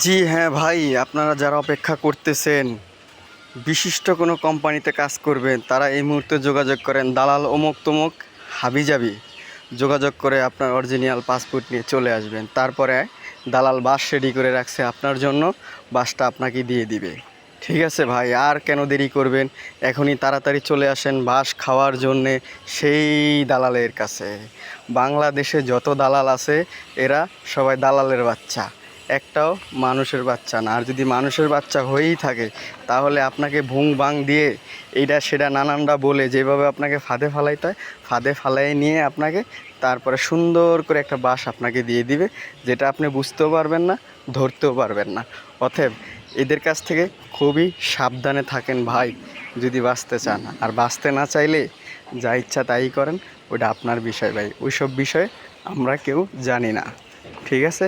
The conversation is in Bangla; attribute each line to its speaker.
Speaker 1: জি হ্যাঁ ভাই, আপনারা যারা অপেক্ষা করতেছেন বিশিষ্ট কোনো কোম্পানিতে কাজ করবেন, তারা এই মুহূর্তে যোগাযোগ করেন। দালাল অমুক তমুক হাবিজাবি যোগাযোগ করে আপনার অরিজিনাল পাসপোর্ট নিয়ে চলে আসবেন। তারপরে দালাল বাস রেডি করে রাখছে আপনার জন্য, বাসটা আপনাকে দিয়ে দিবে। ঠিক আছে ভাই, আর কেন দেরি করবেন? এখনই তাড়াতাড়ি চলে আসেন বাস খাওয়ার জন্যে সেই দালালের কাছে। বাংলাদেশে যত দালাল আছে এরা সবাই দালালের বাচ্চা, একটাও মানুষের বাচ্চা না। আর যদি মানুষের বাচ্চা হয়েই থাকে তাহলে আপনাকে ভুং বাং দিয়ে এইটা সেটা নানানটা বলে যেভাবে আপনাকে ফাঁদে ফালাইতে হয় ফাঁদে ফালাই নিয়ে আপনাকে তারপরে সুন্দর করে একটা বাস আপনাকে দিয়ে দিবে, যেটা আপনি বুঝতেও পারবেন না, ধরতেও পারবেন না। অতএব এদের কাছ থেকে খুবই সাবধানে থাকেন ভাই, যদি বাঁচতে চান। আর বাঁচতে না চাইলে যা ইচ্ছা তাই করেন, ওটা আপনার বিষয় ভাই, ওইসব বিষয়ে আমরা কেউ জানি না। ঠিক আছে।